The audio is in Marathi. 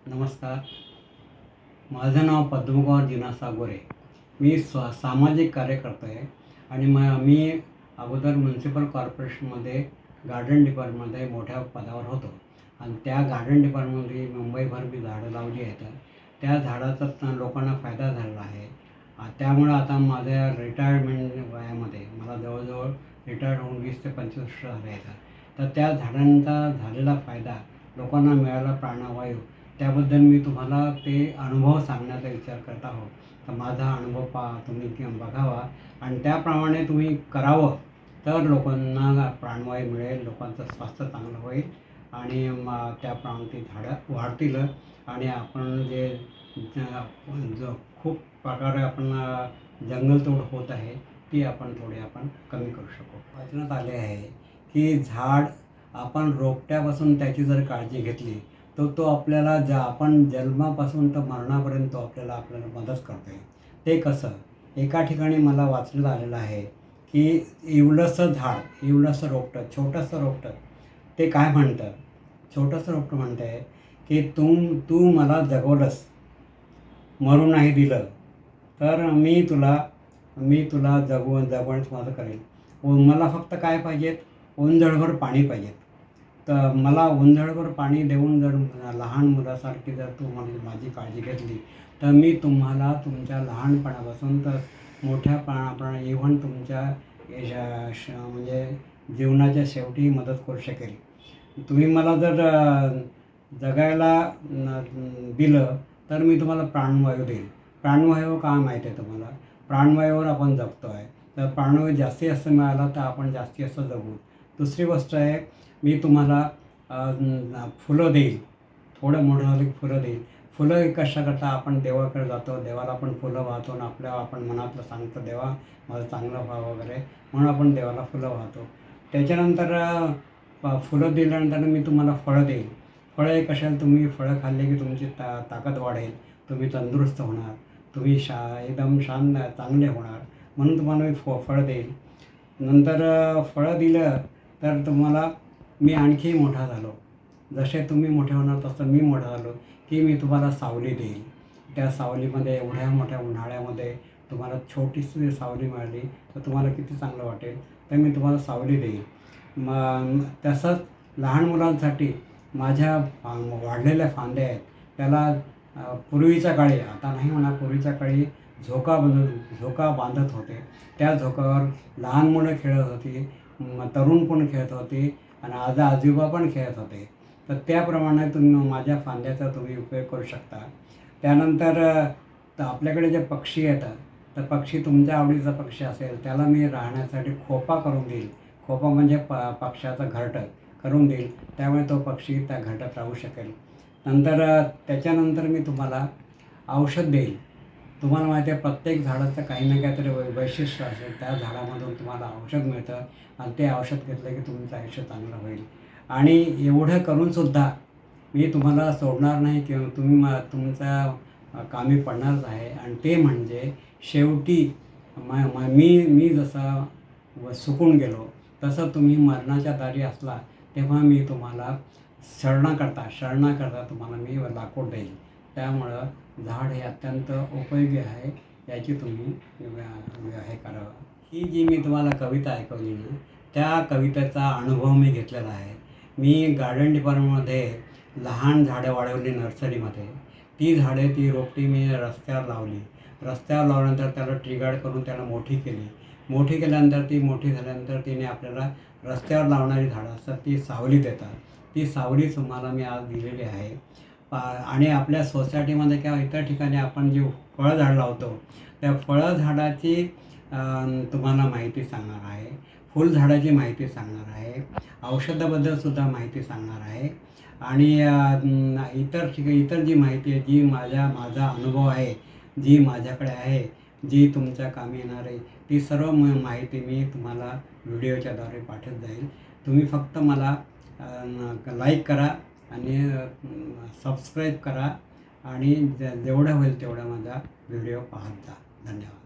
नमस्कार. माझं नाव पद्मकुमार जिनास सागोरे. मी सामाजिक कार्यकर्ता आहे आणि मी अगोदर म्युन्सिपल कॉर्पोरेशनमध्ये गार्डन डिपार्टमेंटमध्ये मोठ्या पदावर होतो आणि त्या गार्डन डिपार्टमेंटमध्ये मुंबईभर मी झाडं लावली आहेत. त्या झाडाचा लोकांना फायदा झालेला आहे. त्यामुळं आता माझ्या रिटायरमेंट वयामध्ये मला जवळजवळ रिटायर्ड होऊन 20 ते 25 वर्ष झाले आहेत. तर त्या झाडांचा झालेला फायदा लोकांना मिळाला, प्राणवायू, त्याबद्दल मी तुम्हाला ते अनुभव सांगण्याचा विचार करत आहोत. तर माझा अनुभव तुम्ही बघावा आणि त्याप्रमाणे तुम्ही करावं, तर लोकांना प्राणवायू मिळेल, लोकांचं स्वास्थ्य चांगलं होईल आणि त्याप्रमाणे ती झाडं वाढतील आणि आपण जे खूप प्रकारे आपण जंगलतोड होत आहे ती आपण कमी करू शकू. वाचनात आले आहे की झाड आपण रोपट्यापासून त्याची जर काळजी घेतली तर तो आपल्याला आपण जन्मापासून तर मरणापर्यंत तो आपल्याला मदत करतो आहे. ते कसं? एका ठिकाणी मला वाचण्यात आलेलं आहे की इवलंसं झाड, इवलंसं रोपटं, छोटंसं रोपटं ते काय म्हणतं? छोटंसं रोपटं म्हणतं आहे की तू मला जगवलंस, मरू नाही दिलं, तर मी तुला जगवण्यास माझं करेल. मला फक्त काय पाहिजेत? ओंजळभर पाणी पाहिजेत. तर मला ओंजळभर पाणी देऊन जर लहान मुलासारखी जर तू माझी काळजी घेतली तर मी तुम्हाला तुमच्या लहानपणापासून तर मोठ्यापणापर्यंत इव्हन तुमच्या म्हणजे जीवनाच्या शेवटी मदत करू शकेल. तुम्ही मला जर जगायला दिलं तर मी तुम्हाला प्राणवायू देईल. प्राणवायू का माहीत आहे तुम्हाला? प्राणवायूवर आपण जगतो आहे. तर प्राणवायू जास्तीत जास्त मिळाला तर आपण जास्तीत जास्त जगू. दुसरी गोष्ट आहे, मी तुम्हाला फुलं देईल. थोडं मोठं झालं की फुलं देईल. फुलं कशाकरता? आपण देवाकडे जातो, देवाला आपण फुलं वाहतो आणि आपण मनातलं सांगतो, देवा माझं चांगलं व्हावं वगैरे, म्हणून आपण देवाला फुलं वाहतो. त्याच्यानंतर फुलं दिल्यानंतर मी तुम्हाला फळं देईल. फळं हे कशाला? तुम्ही फळं खाल्ले की तुमची ताकद वाढेल, तुम्ही तंदुरुस्त होणार, तुम्ही एकदम चांगले होणार, म्हणून तुम्हाला मी फळं देईल. नंतर फळं दिलं तर तुम्हाला मी आणखी मोठा झालो. जसे तुम्ही मोठे होणार तसं मी मोठा झालो की मी तुम्हाला सावली देईल. त्या सावलीमध्ये एवढ्या मोठ्या उन्हाळ्यामध्ये तुम्हाला छोटीशी सावली मिळाली तर तुम्हाला किती चांगलं वाटेल. तर मी तुम्हाला सावली देईल. तसंच लहान मुलांसाठी माझ्या वाढलेल्या फांद्या आहेत, त्याला पूर्वीच्या काळी, आता नाही म्हणा, पूर्वीच्या काळी झोका बांधत होते. त्या झोक्यावर लहान मुलं खेळत होती, तरुण पण खेळत होती आणि आजोबा पण खेळत होते. तर त्याप्रमाणे तुम्ही माझ्या फांद्याचा तुम्ही उपयोग करू शकता. त्यानंतर आपल्याकडे जे पक्षी येतात, तर पक्षी तुमच्या आवडीचा पक्षी असेल त्याला मी राहण्यासाठी खोपा करून देईल. खोपा म्हणजे पक्ष्याचं घरटं करून देईल, त्यामुळे तो पक्षी त्या घरट्यात राहू शकेल. नंतर त्याच्यानंतर मी तुम्हाला औषध देईल. तुम्हाला माहिती आहे, प्रत्येक झाडाचं काही ना काहीतरी वैशिष्ट्य असेल. त्या झाडामधून तुम्हाला औषध मिळतं आणि ते औषध घेतलं की तुमचं आयुष्य चांगलं होईल. आणि एवढं करूनसुद्धा मी तुम्हाला सोडणार नाही किंवा तुम्ही तुमच्या कामी पडणारच आहे. आणि ते म्हणजे शेवटी मी जसा सुकून गेलो तसं तुम्ही मरणाच्या दारी असला तेव्हा मी तुम्हाला शरणाकरता तुम्हाला मी लाकूड देईल. त्यामुळं झाड हे अत्यंत उपयोगी आहे, याची तुम्ही हे करावं. ही जी मी तुम्हाला कविता ऐकवली ना, त्या कवितेचा अनुभव मी घेतलेला आहे. मी गार्डन डिपार्टमेंटमध्ये लहान झाडं वाढवली नर्सरीमध्ये. ती रोपटी मी रस्त्यावर लावली. रस्त्यावर लावल्यानंतर त्याला ट्रिगार्ड करून त्याला मोठी केली. मोठी केल्यानंतर मोठी झाल्यानंतर तिने आपल्याला रस्त्यावर लावणारी झाडं असतात ती सावली देतात. ती सावली तुम्हाला मी आज दिलेली आहे. आणि आपल्या सोसायटीमध्ये किंवा इतर ठिकाणी आपण जे फळझाड लावतो त्या फळझाडाची तुम्हाला माहिती सांगणार आहे. फुलझाडाची माहिती सांगणार आहे. औषधाबद्दलसुद्धा माहिती सांगणार आहे. आणि इतर जी माहिती आहे, जी माझा अनुभव आहे, जी माझ्याकडे आहे, जी तुमच्या कामी येणार आहे, ती सर्व माहिती मी तुम्हाला व्हिडिओच्याद्वारे पाठवत जाईल. तुम्ही फक्त मला लाईक करा आणि सबस्क्राईब करा आणि जेवढं होईल तेवढा माझा व्हिडिओ पाहत जा. धन्यवाद.